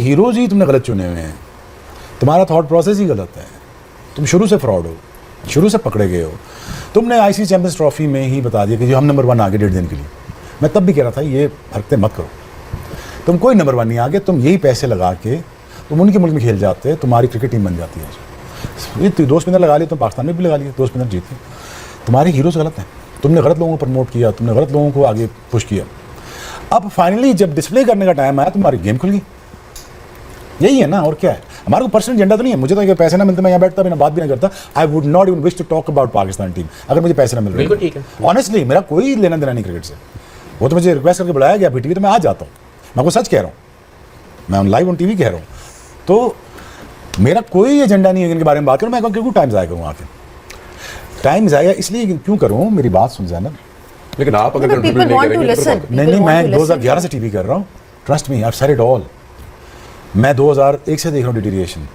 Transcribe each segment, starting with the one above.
Heroes ही तुमने गलत चुने हुए हैं, तुम्हारा थॉट प्रोसेस ही गलत है, तुम शुरू से फ्रॉड हो, शुरू से पकड़े गए हो। तुमने आईसीसी चैंपियंस ट्रॉफी में ही बता दिया कि जो हम नंबर 1 आगे 1.5 दिन के लिए, मैं तब भी कह रहा था ये हरकतें मत करो, तुम कोई नंबर 1 नहीं आगे, तुम यही पैसे लगा के तुम उनके मुल्क में खेल जाते, तुम्हारी क्रिकेट टीम बन जाती है। ये 2 स्पिनर लगा लिए, तुम पाकिस्तान में भी लगा लिए, 2 स्पिनर जीते। तुम्हारे हीरोज गलत हैं, तुमने गलत लोगों को प्रमोट किया, तुमने गलत लोगों को आगे पुश किया। अब फाइनली जब डिस्प्ले करने का टाइम आया तुम्हारी गेम खुल गई, यही है ना, और क्या है। हमारा कोई पर्सनल एजेंडा तो नहीं है, मुझे तो अगर पैसे ना मिलते मैं यहाँ बैठता भी ना, बात भी नहीं करता। I would not even wish to talk about Pakistan team अगर मुझे पैसे ना मिल रहे। बिल्कुल ठीक है, ऑनेस्टली मेरा कोई लेना देना नहीं क्रिकेट से। वो तो मुझे रिक्वेस्ट करके बुलाया गया टीवी, तो मैं आ जाता हूँ, मैं आपको सच कह रहा हूँ, मैं लाइव ऑन टीवी कह रहा हूँ। तो मेरा कोई एजेंडा नहीं है इनके बारे में बात करूँ। मैं क्यों टाइम ज़ाया करूँ आके, टाइम ज़ाया इसलिए क्यों करूँ, मेरी बात सुन जाना। लेकिन आप अगर कंट्रीब्यूट नहीं करेंगे नहीं, मैं 2011 से टीवी कर रहा हूँ, trust me, I have said it all. मैं 2001 से देख रहा हूँ डिटीरिएशन।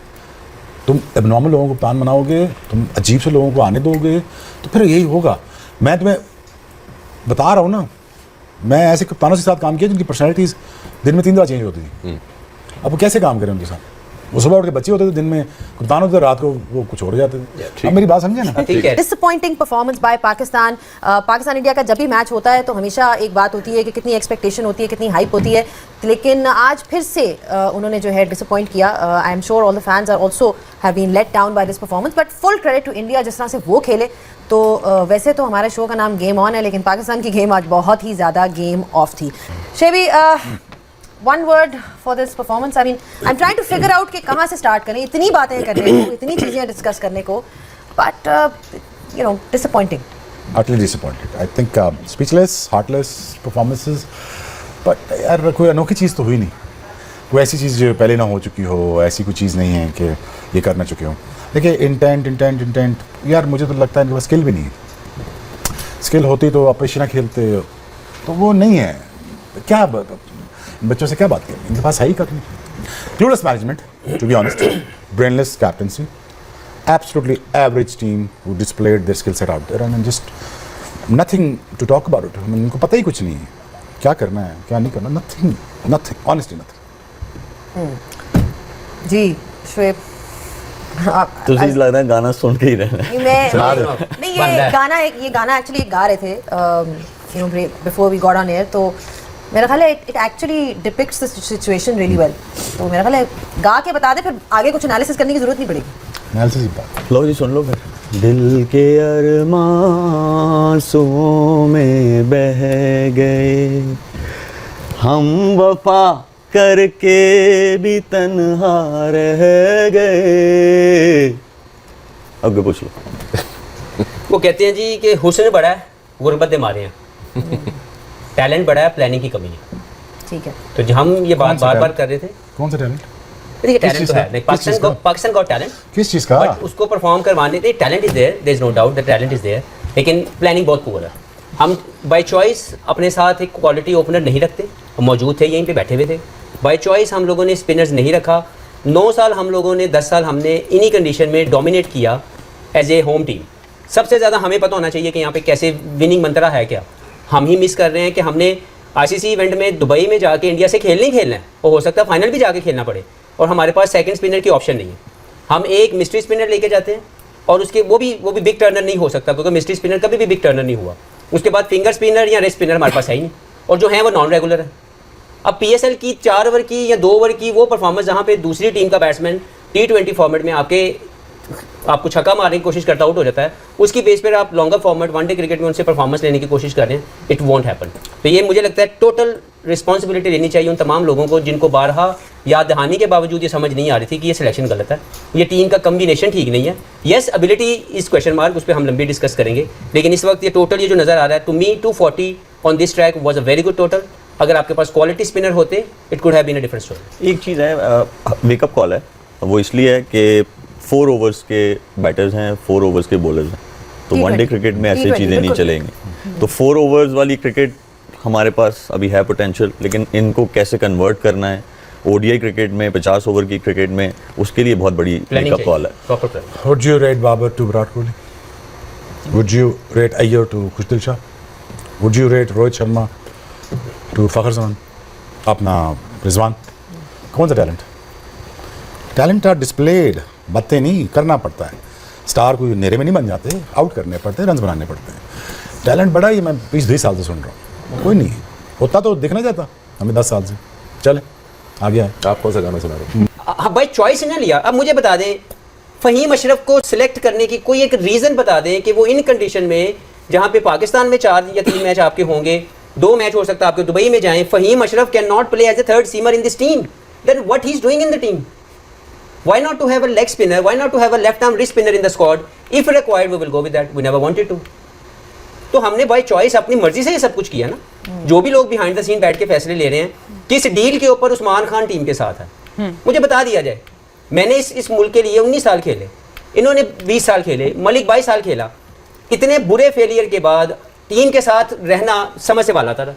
तुम एबनॉर्मल लोगों को प्लान बनाओगे, तुम अजीब से लोगों को आने दोगे, तो फिर यही होगा। मैं तुम्हें बता रहा हूँ ना, मैं ऐसे कप्तानों के साथ काम किया जिनकी पर्सनैलिटीज़ दिन में 3 बार चेंज होती थी। अब वो कैसे काम करें उनके साथ? वो सुबह उठ के बच्चे होते थे, दिन में कप्तान होते थे, रात को वो कुछ और जाते थे। अब मेरी बात समझे ना। Disappointing performance by Pakistan. Pakistan India का जब भी मैच होता है तो हमेशा एक बात होती है कि कितनी एक्सपेक्टेशन होती है, कितनी हाइप होती है, लेकिन आज फिर से उन्होंने जो है डिसअपॉइंट किया। I am sure all the fans are also have been let down by this performance, but full credit to India जिस तरह से वो खेले। तो वैसे तो हमारे शो का नाम गेम ऑन है, लेकिन पाकिस्तान की गेम आज बहुत ही ज़्यादा गेम ऑफ थी। शेबी, one word for this performance. I mean, I'm trying to figure out कि कहाँ से start करें, इतनी बातें करने को, इतनी चीज़ें डिस्कस करने को, but you know, disappointing. Utterly disappointed. I think speechless, heartless performances. But यार कोई अनोखी चीज़ तो हुई नहीं, कोई ऐसी चीज़ जो पहले ना हो चुकी हो, ऐसी कोई चीज़ नहीं है कि ये कर ना चुके हो। देखिए इंटेंट यार, मुझे तो लगता है इनके पास स्किल भी नहीं है। स्किल होती तो आप पेशना खेलते, तो वो नहीं है। क्या बच्चों से क्या बात करें, इनके पास है ही कख नहीं। Clueless management, to be honest, brainless captaincy, absolutely average team who displayed their skill set out there and just nothing to talk about it. उनको पता ही कुछ नहीं है क्या करना है क्या नहीं करना, नथिंग ऑनेस्टली नथिंग। जी श्वेब, तुझे लग रहा है गाना सुन के ही रहना है। नहीं, ये गाना एक्चुअली गा रहे थे you know before we got on air, तो मेरा ख्याल है it actually depicts the situation really well. तो मेरा ख्याल है गा के बता दे, फिर आगे कुछ एनालिसिस करने की जरूरत नहीं पड़ेगी। एनालिसिस ही बात। लो जी सुन लो फिर। दिल के अरमां आंसुओं में बह गए, हम वफा करके भी तन्हा रह गए। अब पूछ लो। वो कहते हैं जी कि हुस्न बड़ा है, गुर्बत मारे हैं, टैलेंट बड़ा है, प्लानिंग की कमी है। ठीक है, तो जो हम ये बात बार कर रहे थे, कौन सा टैलेंट? देखिए टैलेंट तो है, पाकिस्तान का टैलेंट किस चीज़ का? बट उसको परफॉर्म करवाने के talent is there is no doubt the talent is there, लेकिन प्लानिंग बहुत पुअर है। हम बाय चॉइस अपने साथ एक क्वालिटी ओपनर नहीं रखते, हम मौजूद थे, यहीं पे बैठे हुए थे। बाय चॉइस हम लोगों ने स्पिनर्स नहीं रखा। 9 साल हम लोगों ने, 10 साल हमने इन्हीं कंडीशन में डोमिनेट किया एज ए होम टीम। सबसे ज़्यादा हमें पता होना चाहिए कि यहाँ पे कैसे विनिंग मंत्रा है क्या। हम ही मिस कर रहे हैं कि हमने आईसीसी इवेंट में दुबई में जाके इंडिया से खेलना ही खेलना है, और हो सकता है फाइनल भी जाके खेलना पड़े, और हमारे पास सेकंड स्पिनर की ऑप्शन नहीं है। हम एक मिस्ट्री स्पिनर लेके जाते हैं, और उसके वो भी बिग टर्नर नहीं हो सकता, क्योंकि मिस्ट्री स्पिनर कभी भी बिग टर्नर नहीं हुआ। उसके बाद फिंगर स्पिनर या रेस्ट स्पिनर हमारे पास है ही नहीं, और जो है वो नॉन रेगुलर है। अब PSL की 4 ओवर की या 2 ओवर की वो परफॉर्मेंस जहाँ पे दूसरी टीम का बैट्समैन T20 फॉर्मेट में आपको छक्का मारने की कोशिश करता आउट हो जाता है, उसकी बेस पर आप लॉन्गर फॉर्मेट वनडे क्रिकेट में उनसे परफॉर्मेंस लेने की कोशिश कर रहे हैं, इट वॉन्ट हैपन। तो ये मुझे लगता है टोटल रिस्पॉन्सिबिलिटी लेनी चाहिए उन तमाम लोगों को जिनको बारहा याद दहानी के बावजूद ये समझ नहीं आ रही थी कि ये सिलेक्शन गलत है, ये टीम का कम्बिनेशन ठीक नहीं है। Yes ability is question mark, उस पर हम लंबी डिस्कस करेंगे, लेकिन इस वक्त ये टोटल ये जो नज़र आ रहा है, to me 240 on this track was a very good total. अगर आपके पास क्वालिटी स्पिनर होते, it could have been a different story. एक चीज़ है, वेकअप कॉल है, वो इसलिए है कि 4 ओवर्स के बैटर्स हैं, 4 ओवर्स के बॉलर्स हैं, तो वनडे क्रिकेट में ऐसी चीज़ें नहीं चलेंगी। तो 4 ओवर्स वाली क्रिकेट हमारे पास अभी है पोटेंशियल, लेकिन इनको कैसे कन्वर्ट करना है ओडीआई क्रिकेट में, 50 ओवर की क्रिकेट में, उसके लिए बहुत बड़ी वेकअप कॉल है। Would you rate Babar to Virat Kohli? Would you rate Iyer to Khushdil Shah? Would you rate Rohit Sharma to Fakhar Zaman? अपना रिजवान, कौन सा टैलेंट? टैलेंट आर डिस्प्लेड, बातें नहीं, करना पड़ता है। स्टार कोई नेरे में नहीं बन जाते, आउट करने पड़ते हैं, रन बनाने पड़ते हैं। टैलेंट बड़ा ही मैं 20 साल से सुन रहा हूँ, कोई नहीं होता तो दिखना जाता हमें 10 साल से। चले आ गया है। आप कौन सा गाना सुना रहे हो? हाँ भाई, चॉइस ना लिया। अब मुझे बता दें, फ़हीम अशरफ को सिलेक्ट करने की कोई एक रीज़न बता दें कि वो इन कंडीशन में जहाँ पे पाकिस्तान में 4 या 3 मैच आपके होंगे, 2 मैच हो सकता है आपके दुबई में जाएं, Faheem Ashraf can not play as a third seamer in this team, then what he is doing in the team? Why not to have a leg spinner? Why not to have a left arm wrist spinner in the squad? If required, we will go with that. We never wanted to. तो हमने by choice अपनी मर्जी से ये सब कुछ किया ना। जो भी लोग बिहाइंड द सीन बैठ के फैसले ले रहे हैं, किस डील के ऊपर उस्मान खान टीम के साथ है, मुझे बता दिया जाए। मैंने इस मुल्क के लिए 19 साल खेले, इन्होंने 20 साल खेले, मलिक 22 साल खेला। इतने बुरे फेलियर के बाद टीम के साथ रहना समझ से वाला था।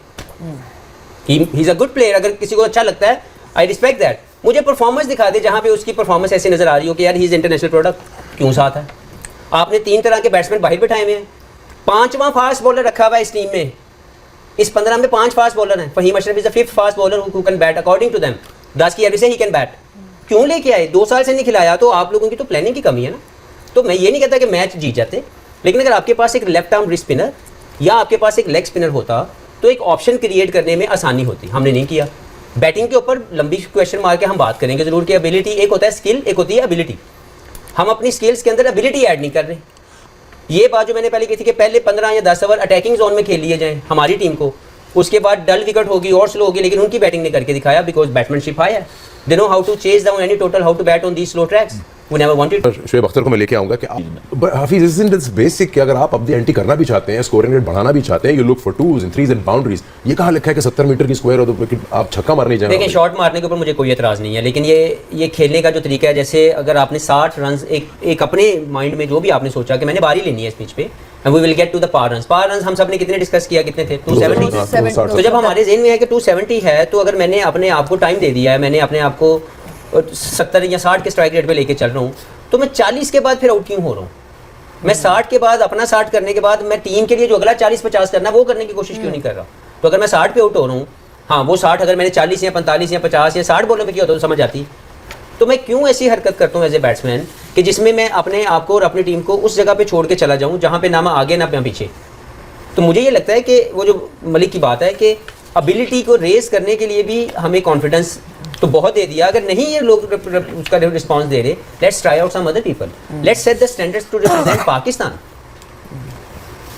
He is a good player, अगर किसी को अच्छा लगता है, आई रिस्पेक्ट दैट। मुझे परफॉर्मेंस दिखा दे जहाँ पे उसकी परफॉर्मेंस ऐसी नजर आ रही हो कि यार ही इज इंटरनेशनल प्रोडक्ट, क्यों साथ है? आपने 3 तरह के बैट्समैन बाहर बैठाए हुए हैं, 5वां फास्ट बॉलर रखा हुआ है इस टीम में। इस 15 में 5 फास्ट बॉलर हैं। Faheem Ashraf is the 5th fast bowler who can bat according to them. 10 की एवरेज से ही कैन बैट। क्यों लेके आए? 2 साल से नहीं खिलाया, तो आप लोगों की तो प्लानिंग की कमी है ना। तो मैं ये नहीं कहता कि मैच जीत जाते, लेकिन अगर आपके पास एक लेफ्ट आर्म रिस्ट स्पिनर या आपके पास एक लेग स्पिनर होता तो एक ऑप्शन क्रिएट करने में आसानी होती। हमने नहीं किया। बैटिंग के ऊपर लंबी क्वेश्चन मार के हम बात करेंगे ज़रूर कि एबिलिटी एक होता है स्किल, एक होती है एबिलिटी। हम अपनी स्किल्स के अंदर एबिलिटी ऐड नहीं कर रहे। ये बात जो मैंने पहले कही थी कि पहले 15 या 10 ओवर अटैकिंग जोन में खेल लिए जाएं हमारी टीम को, उसके बाद डल विकेट होगी और स्लो होगी, लेकिन उनकी बैटिंग ने करके दिखाया बिकॉज बैट्समैनशिप हाई है। They know how to chase down any total, how to bat on these slow tracks. We never wanted to. Shoaib Akhtar को मैं लेके आऊंगा कि हाफिज isn't this basic कि अगर आप अपनी एंटी करना भी चाहते हैं, स्कोरिंग रेट बढ़ाना भी चाहते हैं, you look for 2s and 3s and boundaries। ये कहाँ लिखा है कि 70 मीटर की स्क्वायर हो तो आप छक्का मारने जाएंगे? देखिए, शॉट मारने के ऊपर मुझे कोई एतराज़ नहीं है, लेकिन ये खेलने का जो तरीका है, जैसे अगर आपने 60 रन एक अपने माइंड में जो भी आपने सोचा कि मैंने बारी लेनी है इस पिच पे, and we will get to the par runs हम सब ने कितने डिस्कस किया, कितने थे? 270। तो जब हमारे ज़हन में है कि 270 है, तो अगर मैंने अपने आप को टाइम दे दिया है, मैंने अपने आप को 70 या 60 के स्ट्राइक रेट पे लेके चल रहा हूँ, तो मैं 40 के बाद फिर आउट क्यों हो रहा हूँ? मैं 60 के बाद अपना 60 करने के बाद मैं टीम के लिए जो अगला 40-50 करना है वो करने की कोशिश क्यों नहीं कर रहा? तो अगर मैं 60 पे आउट हो रहा हूँ, हाँ वो 60 अगर मैंने 40 या 45 या 50 या 60 बॉलों पे किया होता तो समझ आती। तो मैं क्यों ऐसी हरकत करता हूँ एज ए बैट्समैन कि जिसमें मैं अपने आप को और अपनी टीम को उस जगह पे छोड़ के चला जाऊँ जहाँ पे ना मैं आगे ना मैं पीछे। तो मुझे ये लगता है कि वो जो मलिक की बात है कि एबिलिटी को रेस करने के लिए भी हमें कॉन्फिडेंस तो बहुत दे दिया। अगर नहीं ये लोग उसका रिस्पांस दे रहे, let's try out some other people, let's set the standards to represent Pakistan.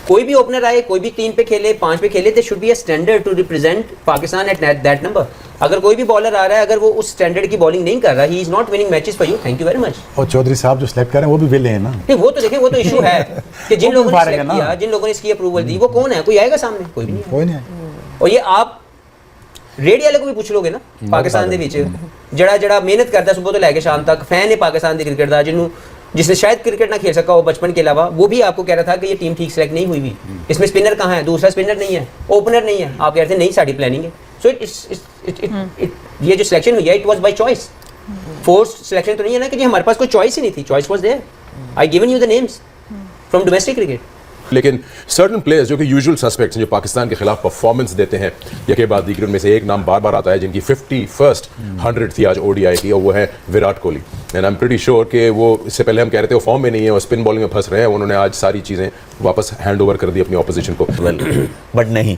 कोई भी ओपनर आए, कोई भी 3 पे खेले, 5 पे खेले, they should be a standard to represent Pakistan at that number. अगर कोई भी बॉलर आ रहा है, अगर वो उस स्टैंडर्ड की बॉलिंग नहीं कर रहा, he is not winning matches for you, thank you very much. और चौधरी साहब जो सिलेक्ट कर रहे हैं वो भी विले हैं ना। नहीं, वो तो देखें, वो तो इशू है कि जिन लोगों ने वो सिलेक्ट ना। किया, जिन लोगों ने इसकी अप्रूवल दी, वो कौन है? कोई आएगा सामने? कोई भी नहीं है। कोई नहीं है। और ये आप रेडियो वाले को भी पूछ लोगे ना, पाकिस्तान ਦੇ ਵਿੱਚ ਜਿਹੜਾ ਮਿਹਨਤ ਕਰਦਾ सुबह तो लैके शाम तक, फैन है पाकिस्तान के क्रिकेट का, जिसने शायद क्रिकेट ना खेल सका हो बचपन के अलावा, वो भी आपको कह रहा था कि ये टीम ठीक सेलेक्ट नहीं हुई भी, इसमें स्पिनर कहाँ है, दूसरा स्पिनर नहीं है, ओपनर नहीं है। आप कह रहे थे नहीं साड़ी प्लानिंग है। सो ये जो सिलेक्शन हुई है, it was by choice. Force selection तो नहीं है ना कि जी हमारे पास कोई चॉइस ही नहीं थी, choice was there. I given you the names from domestic cricket. लेकिन सर्टन प्लेयर्स जो कि यूजुअल सस्पेक्ट्स हैं, जो पाकिस्तान के खिलाफ परफॉर्मेंस देते हैं, यके बाद दीगर उनमें से एक नाम बार बार आता है जिनकी 51st 100 थी आज ओडीआई की, और वो है Virat Kohli. And I am pretty sure कि वो इससे पहले हम कह रहे थे वो फॉर्म में नहीं है और स्पिन बॉलिंग में फंस रहे हैं, उन्होंने आज सारी चीज़ें वापस हैंड ओवर कर दी अपनी ऑपोजिशन को। बट नहीं,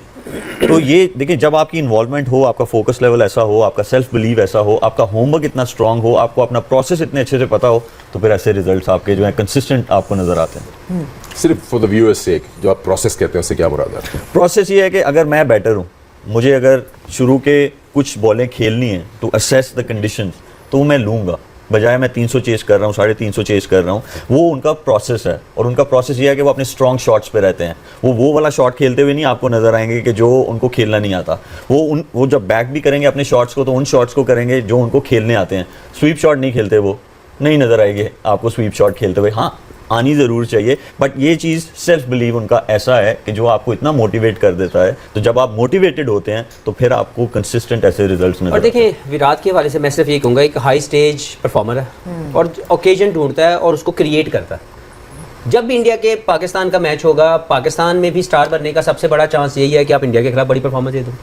तो ये देखिए, जब आपकी इन्वॉल्वमेंट हो, आपका फोकस लेवल ऐसा हो, आपका सेल्फ बिलीव ऐसा हो, आपका होमवर्क इतना स्ट्रांग हो, आपको अपना प्रोसेस इतने अच्छे से पता हो, तो फिर ऐसे रिजल्ट्स आपके जो है कंसिस्टेंट आपको नजर आते हैं। सिर्फ फॉर द व्यूअर्स सेक, जो आप प्रोसेस कहते हैं उससे क्या मुराद है? प्रोसेस ये है कि अगर मैं बैटर हूँ, मुझे अगर शुरू के कुछ बॉलें खेलनी है टू असेस द कंडीशंस, तो मैं लूँगा, बजाय मैं 300 चेस कर रहा हूँ, 350 चेस कर रहा हूँ। वो उनका प्रोसेस है, और उनका प्रोसेस ये है कि वो अपने स्ट्रॉन्ग शॉट्स पे रहते हैं। वो वाला शॉट खेलते हुए नहीं आपको नजर आएंगे कि जो उनको खेलना नहीं आता। वो जब बैक भी करेंगे अपने शॉट्स को, तो उन शॉट्स को करेंगे जो उनको खेलने आते हैं। स्वीप शॉट नहीं खेलते, वो नहीं नजर आएंगे आपको स्वीप शॉट खेलते हुए। हाँ, आनी ज़रूर चाहिए, बट ये चीज़ सेल्फ बिलीव उनका ऐसा है कि जो आपको इतना मोटिवेट कर देता है। तो जब आप मोटिवेटेड होते हैं तो फिर आपको कंसिस्टेंट ऐसे रिजल्ट्स नजर। और देखिए, विराट के हवाले से मैं सिर्फ ये कहूँगा, एक हाई स्टेज परफॉर्मर है और ओकेजन ढूंढता है और उसको क्रिएट करता है। जब भी इंडिया के पाकिस्तान का मैच होगा, पाकिस्तान में भी स्टार बनने का सबसे बड़ा चांस यही है कि आप इंडिया के खिलाफ बड़ी परफॉर्मेंस दे दो।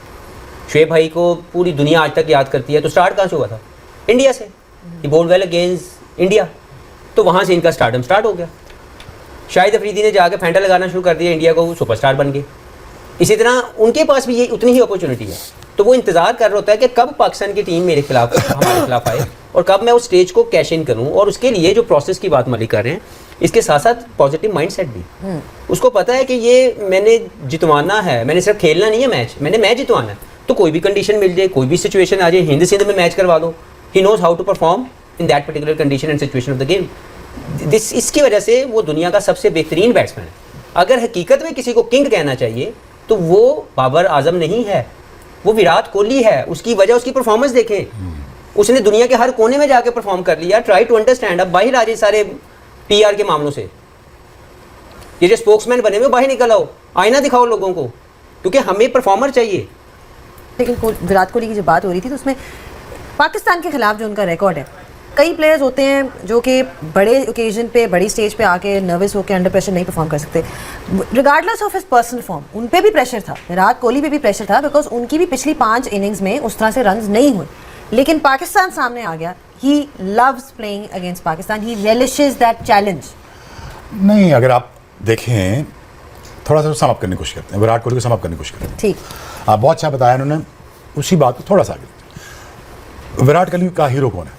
शुएब भाई को पूरी दुनिया आज तक याद करती है, तो स्टार्ट कहाँ से हुआ था? इंडिया से। ही बॉल्ड वेल अगेंस्ट इंडिया, तो वहाँ से इनका स्टार्टम स्टार्ट हो गया। शाहिद अफरीदी ने जाके फैंटा लगाना शुरू कर दिया, इंडिया को वो सुपरस्टार बन गए। इसी तरह उनके पास भी ये उतनी ही अपॉर्चुनिटी है, तो वो इंतज़ार कर रहा होता है कि कब पाकिस्तान की टीम मेरे खिलाफ हमारे खिलाफ आए और कब मैं उस स्टेज को कैश इन करूँ। और उसके लिए जो प्रोसेस की बात मलिक कर रहे हैं, इसके साथ साथ पॉजिटिव माइंडसेट भी। उसको पता है कि ये मैंने जितवाना है, मैंने सिर्फ खेलना नहीं है मैच, मैंने मैच जितवाना है। तो कोई भी कंडीशन मिल जाए, कोई भी सिचुएशन आ जाए, हिंद सिंध में मैच करवा दो, he knows how to perform in that particular condition and situation of the game. इसकी वजह से वो दुनिया का सबसे बेहतरीन बैट्समैन है। अगर हकीकत में किसी को किंग कहना चाहिए तो वो बाबर आजम नहीं है, वो विराट कोहली है। उसकी वजह उसकी परफॉर्मेंस देखें, उसने दुनिया के हर कोने में जाके परफॉर्म कर लिया। Try to understand. अब बाहर आ जाए सारे पीआर के मामलों से, ये जो स्पोक्समैन बने हुए बाहर निकल आओ, आईना दिखाओ लोगों को, क्योंकि हमें परफॉर्मर चाहिए। लेकिन विराट कोहली की जो बात हो रही थी तो उसमें पाकिस्तान के खिलाफ जो उनका रिकॉर्ड है, कई प्लेयर्स होते हैं जो कि बड़े ओकेजन पे, बड़ी स्टेज पे आके नर्वस होकर अंडर प्रेशर नहीं परफॉर्म कर सकते, regardless of his personal form. उन पे भी प्रेशर था, विराट कोहली पे भी प्रेशर था, बिकॉज उनकी भी पिछली 5 इनिंग्स में उस तरह से रन्स नहीं हुए। लेकिन पाकिस्तान सामने आ गया। He loves playing against Pakistan, he relishes that challenge. नहीं, अगर आप देखें थोड़ा सा सम अप करने की कोशिश करते हैं, विराट कोहली को सम अप करने की कोशिश करते हैं। ठीक, आप बहुत अच्छा बताया उन्होंने। उसी बात को थोड़ा सा आगे, विराट कोहली का हीरो कौन है?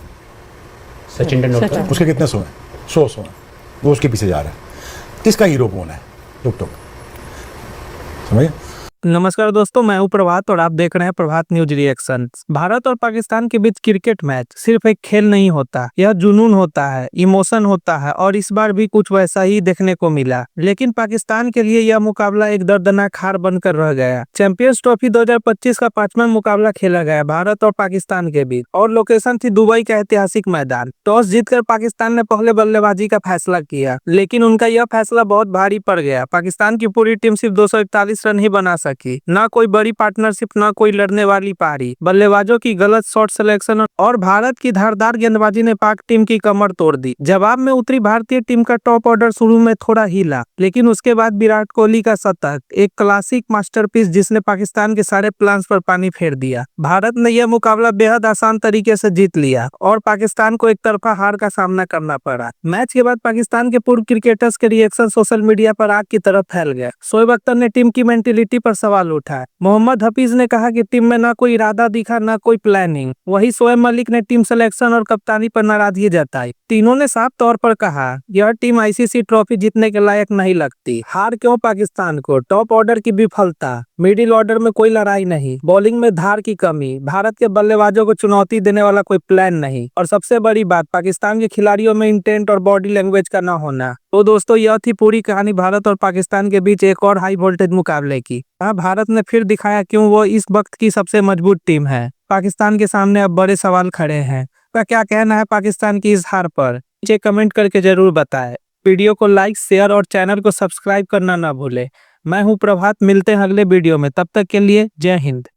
सचिन तेंदुलकर। उसके कितने सो हैं? 100 हैं। वो उसके पीछे जा रहा है। इसका हीरो कौन है? टुक टुक, समझिए। नमस्कार दोस्तों, मैं हूं प्रभात और आप देख रहे हैं प्रभात न्यूज रिएक्शन। भारत और पाकिस्तान के बीच क्रिकेट मैच सिर्फ एक खेल नहीं होता, यह जुनून होता है, इमोशन होता है और इस बार भी कुछ वैसा ही देखने को मिला। लेकिन पाकिस्तान के लिए यह मुकाबला एक दर्दनाक हार बनकर रह गया। चैंपियंस ट्रॉफी 2025 का 5वां मुकाबला खेला गया भारत और पाकिस्तान के बीच और लोकेशन थी दुबई का ऐतिहासिक मैदान। टॉस जीतकर पाकिस्तान ने पहले बल्लेबाजी का फैसला किया, लेकिन उनका यह फैसला बहुत भारी पड़ गया। पाकिस्तान की पूरी टीम सिर्फ 241 रन ही बना सकी, ना कोई बड़ी पार्टनरशिप, ना कोई लड़ने वाली पारी। बल्लेबाजों की गलत शॉट सिलेक्शन और भारत की धारदार गेंदबाजी ने पाक टीम की कमर तोड़ दी। जवाब में उतरी भारतीय टीम का टॉप ऑर्डर शुरू में थोड़ा हिला, लेकिन उसके बाद विराट कोहली का शतक, एक क्लासिक मास्टरपीस जिसने पाकिस्तान के सारे प्लान्स पर पानी फेर दिया। भारत ने यह मुकाबला बेहद आसान तरीके से जीत लिया और पाकिस्तान को एक तरफा हार का सामना करना पड़ा। मैच के बाद पाकिस्तान के पूर्व क्रिकेटर्स के रिएक्शन सोशल मीडिया पर आग की तरह फैल गए। शोएब अख्तर ने टीम की मेंटेलिटी पर सवाल उठाया। मोहम्मद हफीज ने कहा कि टीम में ना कोई इरादा दिखा, ना कोई प्लानिंग। वही शोएब मलिक ने टीम सिलेक्शन और कप्तानी पर नाराजगी जताई। तीनों ने साफ तौर पर कहा यह टीम आईसीसी ट्रॉफी जीतने के लायक नहीं लगती। हार क्यों पाकिस्तान को? टॉप ऑर्डर की विफलता, मिडिल ऑर्डर में कोई लड़ाई नहीं, बॉलिंग में धार की कमी, भारत के बल्लेबाजों को चुनौती देने वाला कोई प्लान नहीं और सबसे बड़ी बात, पाकिस्तान के खिलाड़ियों में इंटेंट और बॉडी लैंग्वेज का न होना। तो दोस्तों, यह थी पूरी कहानी भारत और पाकिस्तान के बीच एक और हाई वोल्टेज मुकाबले की। भारत ने फिर दिखाया क्यों वो इस वक्त की सबसे मजबूत टीम है। पाकिस्तान के सामने अब बड़े सवाल खड़े हैं। आपका क्या कहना है पाकिस्तान की इस हार पर? नीचे कमेंट करके जरूर बताएं। वीडियो को लाइक, शेयर और चैनल को सब्सक्राइब करना ना भूलें। मैं हूं प्रभात, मिलते हैं अगले वीडियो में। तब तक के लिए जय हिंद।